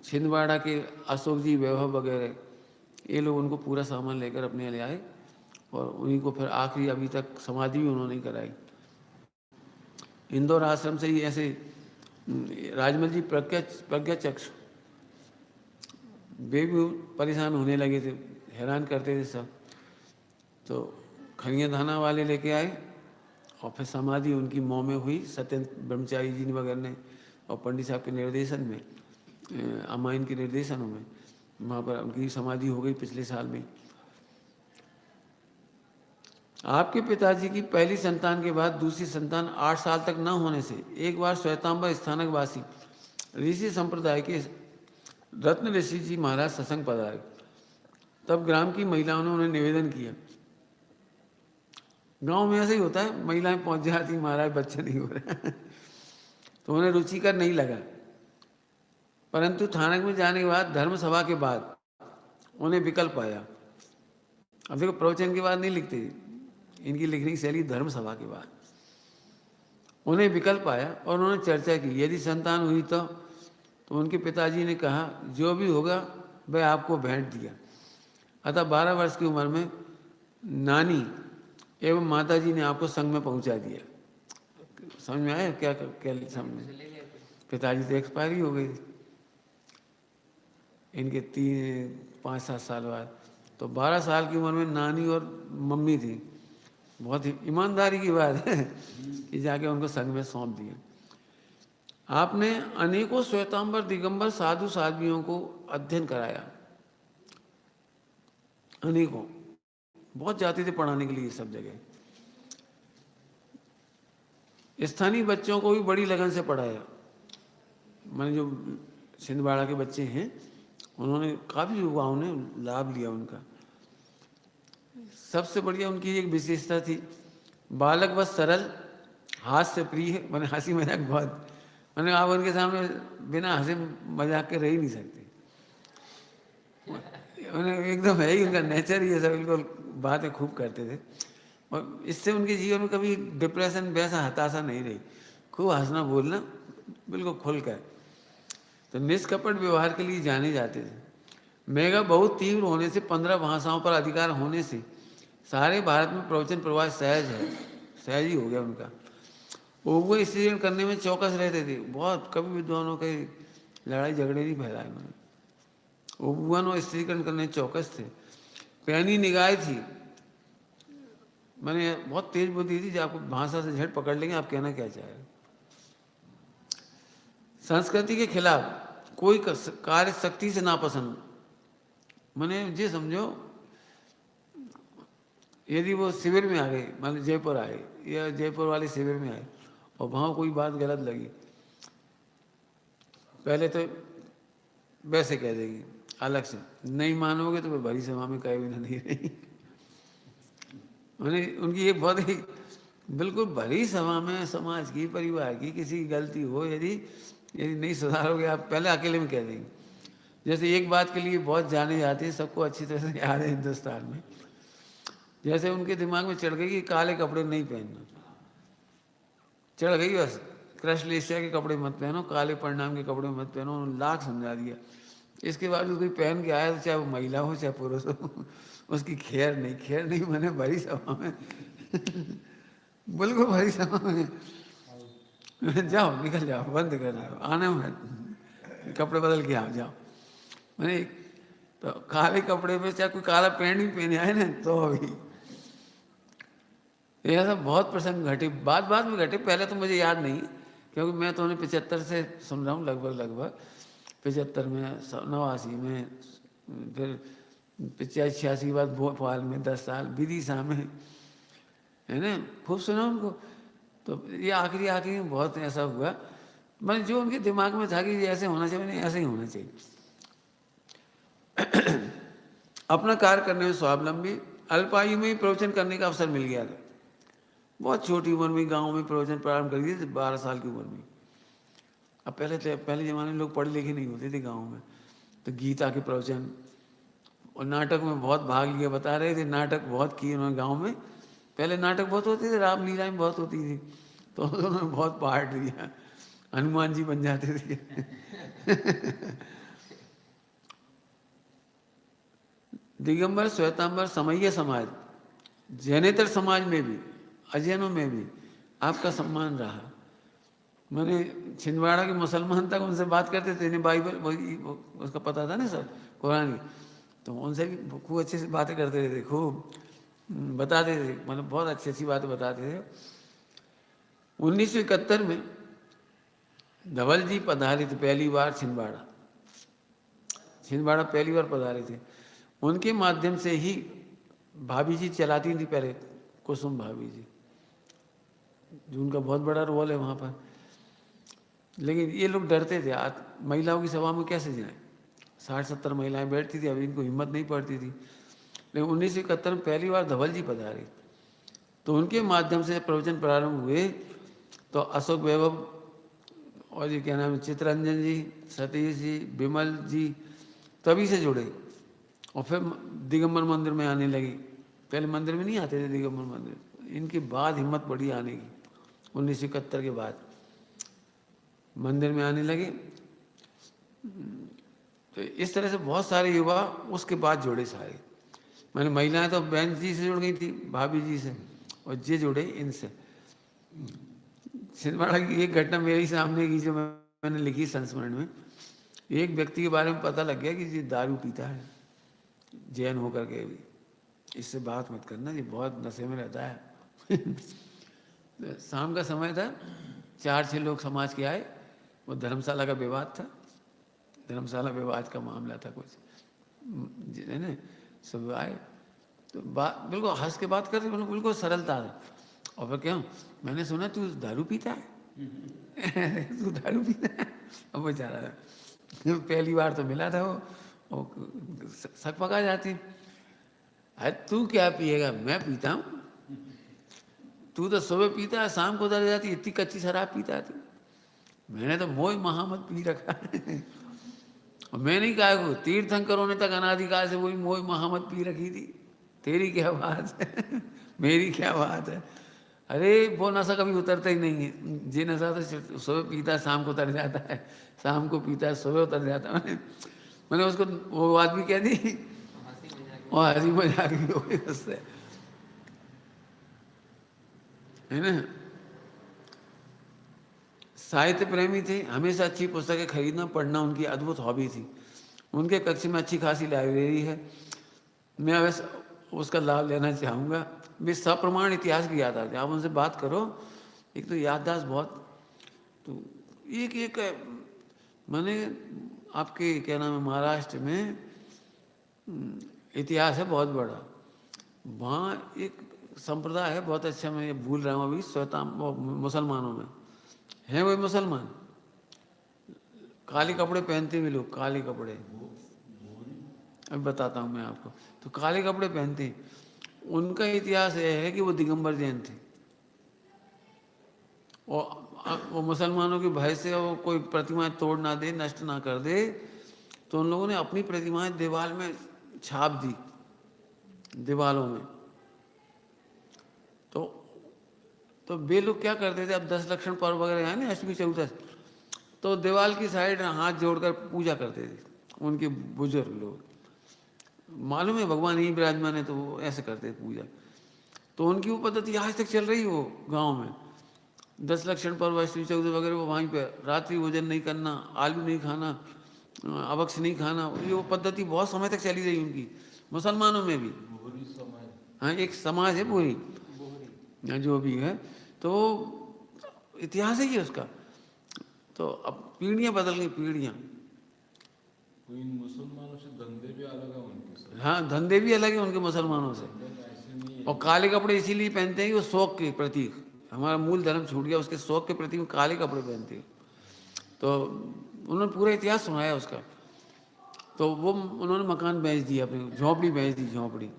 छिंदवाड़ा के अशोक जी, वैभव वगैरह, ये लोग उनको पूरा सामान लेकर अपने ले आए, और उन्हीं को फिर आखिरी अभी तक समाधि भी उन्होंने कराई। इंदौर आश्रम से ही ऐसे राजमल जी प्रज्ञा चक्षु, वे भी परेशान होने लगे थे, हैरान करते थे सब। तो खनिया धाना वाले लेके आए, और फिर समाधि उनकी मौ में हुई, सत्येंद्र ब्रह्मचारी जी वगैरह ने, और पंडित साहब के निर्देशन में, अमाइन के निर्देशनों में, वहाँ पर उनकी समाधि हो गई पिछले साल में। आपके पिताजी की पहली संतान के बाद दूसरी संतान 8 साल तक न होने से एक बार श्वेतांबर स्थानक वासी ऋषि संप्रदाय के रत्न ऋषि जी महाराज सत्संग पधारे। तब ग्राम की महिलाओं ने उन्हें निवेदन किया, गांव में ऐसे ही होता है, महिलाएं पहुंच जाती, महाराज बच्चे नहीं हो रहे तो उन्हें रुचिकर नहीं लगा। परंतु थानक में जाने के बाद, धर्म सभा के बाद उन्हें विकल्प आया। अब देखो, प्रवचन के बाद नहीं लिखते, इनकी लिखने की शैली धर्म सभा के बाद। उन्हें विकल्प आया और उन्होंने चर्चा की, यदि संतान हुई तो उनके पिताजी ने कहा, जो भी होगा वह आपको भेंट दिया। अतः 12 वर्ष की उम्र में नानी एवं माताजी ने आपको संघ में पहुंचा दिया। समझ में आया क्या क्या समझ? पिताजी तो एक्सपायरी हो गई इनके 3-5-7 साल बाद। तो 12 साल की उम्र में नानी और मम्मी थी। बहुत ही ईमानदारी की बात है कि जाके उनको संघ में सौंप दिया। आपने अनेकों श्वेतांबर दिगंबर साधु साध्वियों को अध्ययन कराया, अनेकों, बहुत जाते थे पढ़ाने के लिए सब जगह। स्थानीय बच्चों को भी बड़ी लगन से पढ़ाया। मैंने जो छिंदवाड़ा के बच्चे हैं, उन्होंने काफ़ी युवाओं ने लाभ लिया उनका। सबसे बढ़िया उनकी एक विशेषता थी, बालक बस सरल, हास्य प्रिय, मैंने हंसी मजाक बहुत, मैंने आप उनके सामने बिना हंसे मजाक के रह ही नहीं सकते। उन्हें एकदम है ही, उनका नेचर ही ऐसा, बिल्कुल बातें खूब करते थे, और इससे उनके जीवन में कभी डिप्रेशन, वैसा हताशा नहीं रही। खूब हंसना बोलना, बिल्कुल खुल कर। तो निष्कपट व्यवहार के लिए जाने जाते थे। मेघा बहुत तीव्र होने से, 15 भाषाओं पर अधिकार होने से सारे भारत में प्रवचन प्रवाह सहज है, सहज ही हो गया उनका। वो स्त्रीकरण करने में चौकस रहते थे बहुत, कभी विद्वानों के लड़ाई झगड़े नहीं फैलाए उन्होंने। उपवन और स्त्रीकरण करने चौकस थे। पैनी निगाह थी, मैंने बहुत तेज बुद्धि थी, जो आपको भाषा से झट पकड़ लेंगे आप कहना क्या चाह रहे। संस्कृति के खिलाफ कोई कार्य सख्ती से नापसंद। मैंने ये समझो, यदि वो शिविर में आ गए, मान लो जयपुर आए या जयपुर वाले शिविर में आए और वहाँ कोई बात गलत लगी, पहले तो वैसे कह देगी, अलग से। नहीं मानोगे तो भरी सभा में कहे बिना नहीं रही। उन्हें उनकी ये बहुत ही बिल्कुल भरी सभा में समाज की, परिवार की किसी की गलती हो, यदि यदि नहीं सुधारोगे आप, पहले अकेले में कह देंगे। जैसे एक बात के लिए बहुत जाने जाते हैं, सबको अच्छी तरह से याद है हिंदुस्तान में, जैसे उनके दिमाग में चढ़ गई कि काले कपड़े नहीं पहनना, चढ़ गई बस, कृष्ण एशिया के कपड़े मत पहनो, काले परिणाम के कपड़े मत पहनो, उन्होंने लाख समझा दिया। इसके बाद कोई पहन के आया तो चाहे वो महिला हो चाहे पुरुष हो, उसकी खैर नहीं मैंने भरी सभा में बिल्कुल भरी सभा में जाओ निकल जाओ, बंद कर दो, आना मत, कपड़े बदल के आओ जाओ। मैंने तो काले कपड़े पे चाहे कोई काला पैंट भी पहने आए ना तो अभी ऐसा बहुत प्रसंग घटे, बात बात में घटे। पहले तो मुझे याद नहीं, क्योंकि मैं तो उन्हें 75 से सुन रहा हूँ, लगभग 75 में, 89 में, फिर 85 बाद भोपाल में 10 साल, विदिशा में, है ना, खूब सुना उनको। तो ये आखिरी में बहुत ऐसा हुआ, मैंने जो उनके दिमाग में था कि ऐसे होना चाहिए, मैंने ऐसे ही होना चाहिए। अपना कार्य करने में स्वावलंबी, अल्पायु में ही प्रवचन करने का अवसर मिल गया था। बहुत छोटी उम्र में गांव में प्रवचन प्रारंभ कर दिए थे, 12 साल की उम्र में। अब पहले ज़माने में लोग पढ़े लिखे नहीं होते थे गांव में, तो गीता के प्रवचन और नाटक में बहुत भाग लिया, बता रहे थे नाटक बहुत किए उन्होंने गाँव में। पहले नाटक बहुत होते थे, रामलीलाएँ बहुत होती थी, तो उन्होंने बहुत पार्ट लिया, हनुमान जी बन जाते थे दिगंबर श्वेतांबर समय्य समाज, जैनेतर समाज में भी, अजैनों में भी आपका सम्मान रहा। मैंने छिंदवाड़ा के मुसलमान तक उनसे बात करते थे, इन्हें बाइबल उसका पता था ना सब, कुरान की, तो उनसे भी खूब अच्छे से बातें करते थे, खूब बताते थे, मतलब बहुत अच्छी अच्छी बातें बताते थे। 1971 में धवल जी पधारे थे पहली बार छिंदवाड़ा पहली बार पधारे थे। उनके माध्यम से ही भाभी जी चलाती थी पहले, कुसुम भाभी जी, जो उनका बहुत बड़ा रोल है वहाँ पर। लेकिन ये लोग डरते थे, महिलाओं की सभा में कैसे जाएं, 60-70 महिलाएं बैठती थी, अभी इनको हिम्मत नहीं पड़ती थी। लेकिन 1971 में पहली बार धवल जी पधारे, तो उनके माध्यम से प्रवचन प्रारंभ हुए। तो अशोक वैभव और ये क्या नाम है, चित्ररंजन जी, सतीश जी, विमल जी, तभी से जुड़े। और फिर दिगंबर मंदिर में आने लगी, पहले मंदिर में नहीं आते थे दिगंबर मंदिर, इनके बाद हिम्मत बढ़ी आने की, 1971 के बाद मंदिर में आने लगे। तो इस तरह से बहुत सारे युवा उसके बाद जुड़े सारे। मैंने महिलाएं तो बहन जी से जुड़ गई थी, भाभी जी से, और ये जुड़े इनसे। छिंदवाड़ा की एक घटना मेरे सामने की जो मैंने लिखी संस्मरण में, एक व्यक्ति के बारे में पता लग गया कि ये दारू पीता है, जैन होकर के भी, इससे बात मत करना, ये बहुत नशे में रहता है शाम का समय था, 4-6 लोग समाज के आए, वो धर्मशाला का विवाद था, धर्मशाला विवाद का मामला था कुछ, है ना, सब आए तो बात बिल्कुल हंस के बात कर रहे, बिल्कुल सरलता है। और फिर क्यों, मैंने सुना तू दारू पीता है तू दारू पीता है। अब वो जा रहा है, पहली बार तो मिला था वो सक पका जाती, अरे तू क्या पिएगा, मैं पीता हूँ, तू तो सुबह पीता है, शाम को उधर जाती, इतनी कच्ची शराब पीता है तू, मैंने तो मोह महामत पी रखा है और मैं नहीं कहा को तीर्थंकरों ने तक अनाधिकाल से वही मोह महामत पी रखी थी, तेरी क्या बात है मेरी क्या बात है। अरे वो नशा कभी उतरता ही नहीं है, ये नशा तो सुबह पीता है शाम को उतर जाता है, शाम को पीता है सुबह उतर जाता है। मैंने उसको वो बात भी कह दी और हंसी मजाक भी हो गई उससे, है ना। साहित्य प्रेमी थे, हमेशा अच्छी पुस्तकें खरीदना पढ़ना उनकी अद्भुत हॉबी थी। उनके कक्ष में अच्छी खासी लाइब्रेरी है, मैं वैसे उसका लाभ लेना चाहूँगा। वे सप्रमाण इतिहास की याद आती है, आप उनसे बात करो, एक तो याददाश्त बहुत, तो एक मैंने आपके क्या नाम है महाराष्ट्र में इतिहास है बहुत बड़ा, वहाँ एक संप्रदाय है बहुत अच्छा, मैं ये भूल रहा हूँ अभी, मुसलमानों में हैं, वही मुसलमान काले कपड़े पहनते भी लोग, काले कपड़े, अभी बताता हूँ मैं आपको। तो काले कपड़े पहनते हैं। उनका इतिहास यह है कि वो दिगंबर जैन थे, और वो मुसलमानों के भय से वो कोई प्रतिमाएं तोड़ ना दे, नष्ट ना कर दे, तो उन लोगों ने अपनी प्रतिमाएं दीवार में छाप दी, दीवारों में। तो तो वे लोग क्या करते थे, अब 10 लक्षण पर्व वगैरह है ना, अष्टमी चौदस, तो दीवार की साइड हाथ जोड़कर पूजा करते थे उनके बुजुर्ग लोग। मालूम है भगवान ही विराजमान है, तो वो ऐसे करते थे पूजा। तो उनकी वो पद्धति आज तक चल रही हो गांव में। 10 लक्षण पर्व, अष्टमी चौदस वगैरह, वो वहीं पे रात्रि भोजन नहीं करना, आलू नहीं खाना, अवक्ष नहीं खाना, ये वो पद्धति बहुत समय तक चली रही उनकी, मुसलमानों में भी। हाँ, एक समाज है पूरी, जो भी है, तो इतिहास है ये उसका। तो अब पीढ़ियाँ बदल गई, पीढ़ियाँ। इन मुसलमानों से धंधे भी अलग है उनके। हाँ, धंधे भी अलग है उनके मुसलमानों से। और काले कपड़े इसीलिए पहनते हैं कि वो शौक के प्रतीक, हमारा मूल धर्म छूट गया, उसके शौक के प्रतीक में काले कपड़े पहनते हैं। तो उन्होंने पूरा इतिहास सुनाया उसका। तो वो उन्होंने मकान बेच दिया, अपनी झोंपड़ी बेच दी, झोंपड़ी।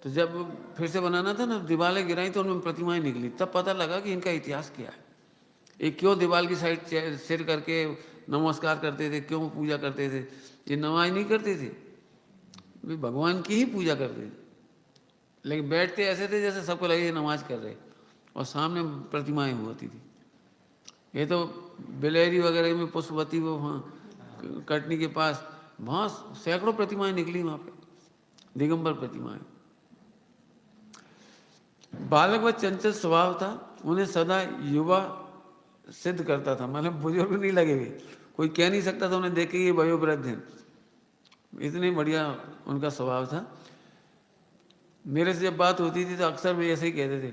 तो जब फिर से बनाना था ना, दीवारें गिराई तो उनमें प्रतिमाएं निकली, तब पता लगा कि इनका इतिहास क्या है, ये क्यों दीवार की साइड सिर करके नमस्कार करते थे, क्यों पूजा करते थे। ये नमाज नहीं करते थे, वे भगवान की ही पूजा करते थे, लेकिन बैठते ऐसे थे जैसे सबको लगे ये नमाज कर रहे, और सामने प्रतिमाएं होती थी। ये तो बिलेरी वगैरह में, पुष्पवती, वो वहाँ कटनी के पास, वहाँ सैकड़ों प्रतिमाएं निकली वहाँ पे, दिगंबर प्रतिमाएं। बालक व चंचल स्वभाव था, उन्हें सदा युवा सिद्ध करता था, मतलब बुजुर्ग नहीं लगे हुए, कोई कह नहीं सकता था उन्हें देख के ये वयोवृद्ध हैं, इतने बढ़िया उनका स्वभाव था। मेरे से जब बात होती थी तो अक्सर वे ऐसे ही कहते थे,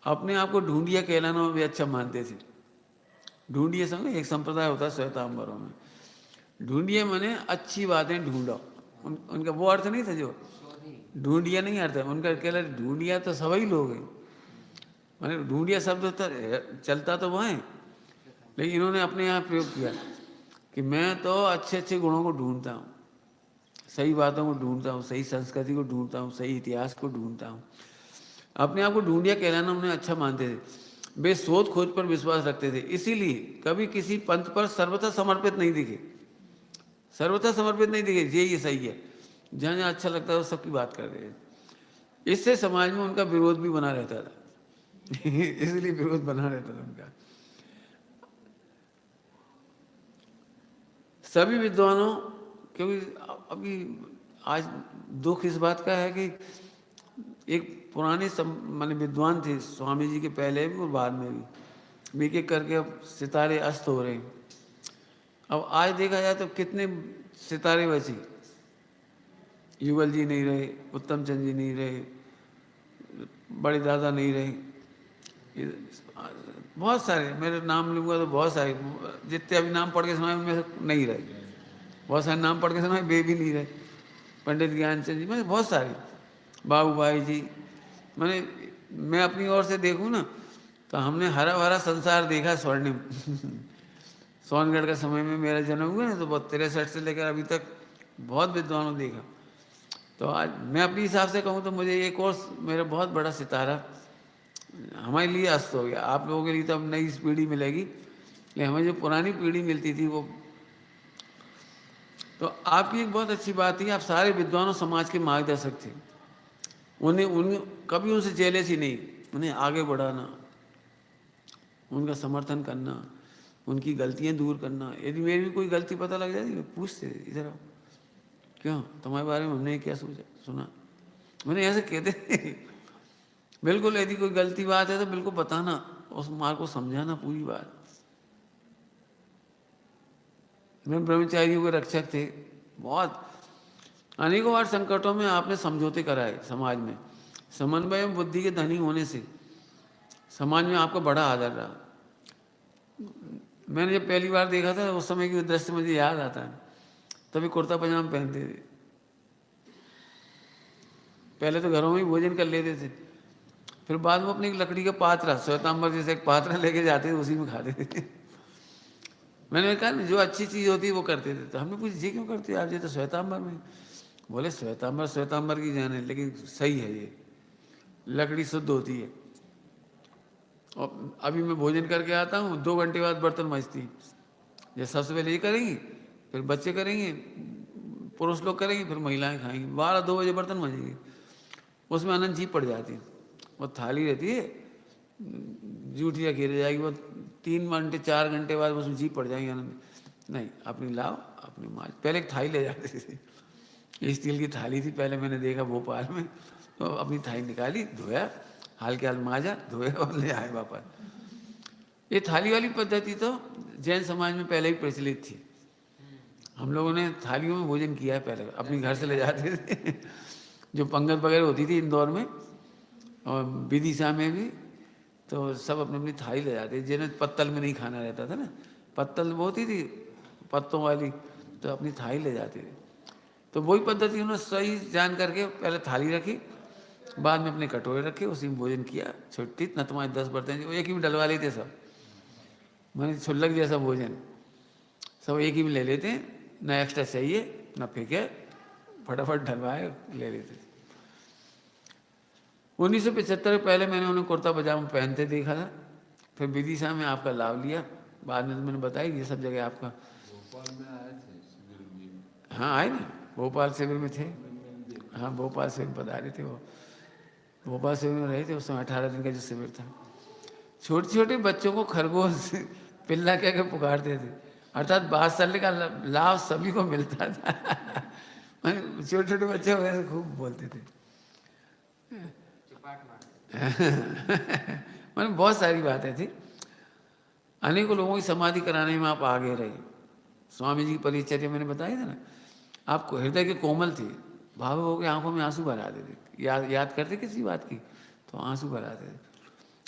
अपने आप को ढूंढिया कहलाना वे अच्छा मानते थे। ढूंढिए समझे, एक संप्रदाय होता है श्वेतांबरों में, ढूंढिए माने अच्छी बातें ढूंढो। उनका वो अर्थ नहीं था, जो ढूंढिया नहीं अर्थ है उनका, कहला ढूंढिया तो सभी लोग हैं, माने ढूंढिया शब्द तो चलता तो वह है, लेकिन इन्होंने अपने यहाँ प्रयोग किया कि मैं तो अच्छे अच्छे गुणों को ढूंढता हूँ, सही बातों को ढूंढता हूँ, सही संस्कृति को ढूंढता हूँ, सही इतिहास को ढूंढता हूँ। अपने आप को ढूंढिया कहलाना उन्हें अच्छा मानते थे। वे शोध खोज पर विश्वास रखते थे, इसीलिए कभी किसी पंथ पर सर्वथा समर्पित नहीं दिखे, सर्वथा समर्पित नहीं दिखे, ये सही है, जहाँ जहाँ अच्छा लगता है वो सबकी बात कर रहे हैं। इससे समाज में उनका विरोध भी बना रहता था इसलिए विरोध बना रहता था उनका। सभी विद्वानों, क्योंकि अभी आज दुख इस बात का है कि एक पुराने माने विद्वान थे स्वामी जी के पहले भी और बाद में भी, एक एक करके अब सितारे अस्त हो रहे हैं। अब आज देखा जाए तो कितने सितारे बचे, युगल जी नहीं रहे, उत्तम चंद जी नहीं रहे, बड़े दादा नहीं रहे, बहुत सारे, मेरे नाम लूँगा तो बहुत सारे, जितने अभी नाम पढ़ के सुनाए उनमें से नहीं रहे, बहुत सारे नाम पढ़ के सुनाए वे भी नहीं रहे, पंडित ज्ञानचंद जी, मैंने बहुत सारे, बाबू भाई जी। मैंने, मैं अपनी ओर से देखूँ ना तो हमने हरा भरा संसार देखा, स्वर्णिम सोनगढ़ का समय में मेरा जन्म हुआ ना, तो बहुत 63 से लेकर अभी तक बहुत विद्वानों देखा। तो आज मैं अपने हिसाब से कहूँ तो मुझे एक और मेरा बहुत बड़ा सितारा हमारे लिए अस्त हो गया। आप लोगों के लिए तो अब नई पीढ़ी मिलेगी, लेकिन हमें जो पुरानी पीढ़ी मिलती थी वो। तो आपकी एक बहुत अच्छी बात थी, आप सारे विद्वानों समाज के मार्गदर्शक थे, उन्हें कभी उनसे जेलसी नहीं, उन्हें आगे बढ़ाना, उनका समर्थन करना, उनकी गलतियां दूर करना। यदि मेरी भी कोई गलती पता लग जाती मैं पूछते, इधर आओ, क्यों तुम्हारे बारे में हमने क्या सोचा सुना, मैंने ऐसे कहते बिल्कुल, यदि कोई गलती बात है तो बिल्कुल बताना, उस माँ को समझाना पूरी बात। मैं ब्रह्मचारियों के रक्षक थे, बहुत अनेकों बार संकटों में आपने समझौते कराए समाज में, समन्वय एवं बुद्धि के धनी होने से समाज में आपका बड़ा आदर रहा। मैंने जब पहली बार देखा था उस समय की दृश्य मुझे याद आता है, तभी कुर्ता पजामा पहनते थे, पहले तो घरों में ही भोजन कर लेते थे, फिर बाद में अपनी एक लकड़ी का पात्र, श्वेतांबर जैसे एक पात्र लेके जाते थे, उसी में खाते थे मैंने कहा जो अच्छी चीज़ होती है वो करते थे। तो हमने पूछा ये क्यों करते आप, ये तो श्वेतांबर में, बोले श्वेतांबर श्वेतांबर की जाने, लेकिन सही है ये, लकड़ी शुद्ध होती है। और अभी मैं भोजन करके आता हूँ, 2 घंटे बाद बर्तन मांजती, जैसे सबसे पहले ये करेंगी, फिर बच्चे करेंगे, पुरुष लोग करेंगे, फिर महिलाएं खाएंगी, 12-2 बजे बर्तन मांजेंगी। उसमें अनंत जी पड़ जाती है। वो थाली रहती है, जूठी रखी रह जाएगी, वो 3 घंटे 4 घंटे बाद उसमें जी पड़ जाएंगे अनंत। नहीं, अपनी लाओ, अपनी माँ। पहले एक थाली ले जाती थी, स्टील की थाली थी, पहले मैंने देखा भोपाल में, तो अपनी थाली निकाली, धोया, हाल के हाल माजा, धोया और ले आए वापस। ये थाली वाली पद्धति तो जैन समाज में पहले ही प्रचलित थी। हम लोगों ने थालियों में भोजन किया है पहले, अपने घर से ले जाते थे जो पंगत वगैरह होती थी इंदौर में और विदिशा में भी, तो सब अपनी अपनी थाली ले जाते थे। जिन्हें पत्तल में नहीं खाना रहता था ना, पत्तल वो होती थी पत्तों वाली, तो अपनी थाली ले जाते थे। तो वही पद्धति उन्होंने सही जान करके पहले थाली रखी, बाद में अपने कटोरे रखे, उसी में भोजन किया। छुट्टी न तुम्हारे 10 बर्तन एक ही में डलवा लेते सब, मैंने छुल्लक जैसा भोजन सब एक ही में ले लेते हैं, ना एक्स्ट्रा चाहिए ना फेंके, फटाफट ढलवाए ले लेते थे। 1975 पहले मैंने उन्हें कुर्ता पजामा पहनते देखा था, फिर विदिशा में आपका लाभ लिया, बाद में तो मैंने बताया ये सब जगह आपका। भोपाल में आए थे शिविर में। हाँ आए ना, भोपाल शिविर में थे। हाँ भोपाल शिविर बता रहे थे, वो भोपाल शिविर में रहे थे उस समय, 18 दिन का जो शिविर था। छोटे छोटे बच्चों को खरगोश पिल्ला कह के पुकारते थे, अर्थात बात्सल्य का लाभ सभी को मिलता था छोटे छोटे बच्चे वगैरह खूब बोलते थे मैंने बहुत सारी बातें थी। अनेकों लोगों की समाधि कराने में आप आगे रहे। स्वामी जी की परिचर्या मैंने बताया था ना, आपको हृदय के कोमल थे, भावुक होकर आंखों में आंसू भर आते थे, याद करते किसी बात की तो आंसू भर आते थे।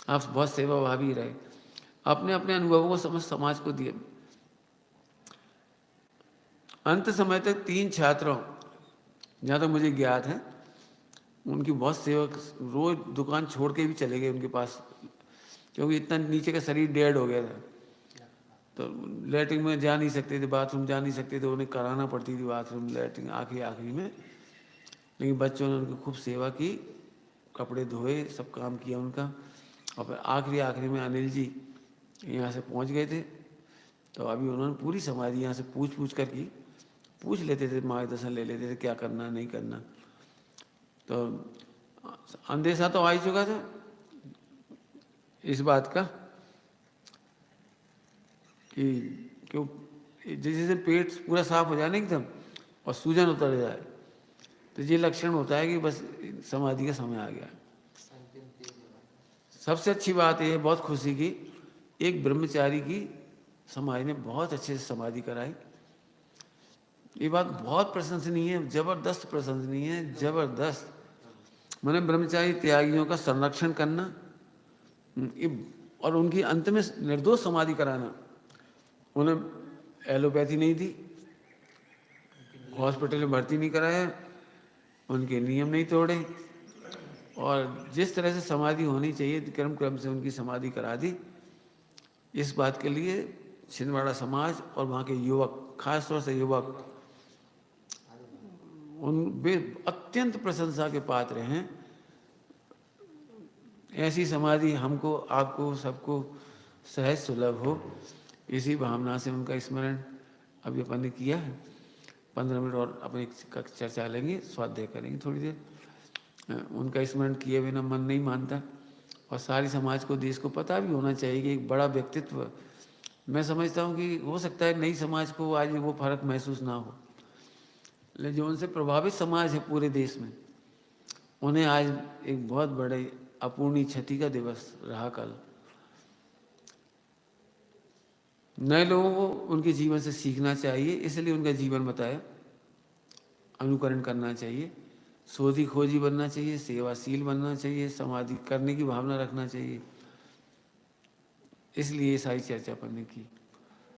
आप बहुत सेवाभावी रहे, अपने अपने अनुभवों को समझ समाज को दिए। अंत समय तक 3 छात्रों, जहाँ तक मुझे ज्ञात है, उनकी बहुत सेवा, रोज दुकान छोड़ के भी चले गए उनके पास, क्योंकि इतना नीचे का शरीर डेड हो गया था, तो लैट्रिन में जा नहीं सकते थे, बाथरूम जा नहीं सकते थे, उन्हें कराना पड़ती थी बाथरूम लैट्रिन आखिरी में। लेकिन बच्चों ने उनकी खूब सेवा की, कपड़े धोए, सब काम किया उनका। और फिर आखिरी में अनिल जी यहाँ से पहुँच गए थे, तो अभी उन्होंने पूरी समाधि यहाँ से पूछ कर की, पूछ लेते थे, मार्गदर्शन ले लेते थे क्या करना नहीं करना। तो अंदेशा तो आ ही चुका था इस बात का कि क्यों, जैसे पेट पूरा साफ हो जाए ना एकदम और सूजन उतर जाए, तो ये लक्षण होता है कि बस समाधि का समय आ गया। सबसे अच्छी बात यह, बहुत खुशी की, एक ब्रह्मचारी की समाज ने बहुत अच्छे से समाधि कराई। ये बात बहुत प्रशंसनीय है, जबरदस्त प्रशंसनीय है, जबरदस्त। मैंने ब्रह्मचारी त्यागियों का संरक्षण करना और उनकी अंत में निर्दोष समाधि कराना। उन्हें एलोपैथी नहीं दी, हॉस्पिटल में भर्ती नहीं कराया, उनके नियम नहीं तोड़े, और जिस तरह से समाधि होनी चाहिए क्रम से उनकी समाधि करा दी। इस बात के लिए छिंदवाड़ा समाज और वहाँ के युवक, खासतौर से युवक, वे अत्यंत प्रशंसा के पात्र हैं। ऐसी समाधि हमको, आपको, सबको सहज सुलभ हो, इसी भावना से उनका स्मरण अभी अपन ने किया है। 15 मिनट और अपनी चर्चा लेंगे, स्वाध्याय करेंगे थोड़ी देर। उनका स्मरण किए बिना मन नहीं मानता, और सारी समाज को, देश को पता भी होना चाहिए कि एक बड़ा व्यक्तित्व, मैं समझता हूँ कि हो सकता है नई समाज को आज वो फर्क महसूस ना हो, लेकिन जो उनसे प्रभावित समाज है पूरे देश में, उन्हें आज एक बहुत बड़े अपूर्णीय क्षति का दिवस रहा कल। नए लोगों को उनके जीवन से सीखना चाहिए, इसलिए उनका जीवन बताया, अनुकरण करना चाहिए, शोधी खोजी बनना चाहिए, सेवाशील बनना चाहिए, समाधि करने की भावना रखना चाहिए। इसलिए ये सारी चर्चा अपन ने की।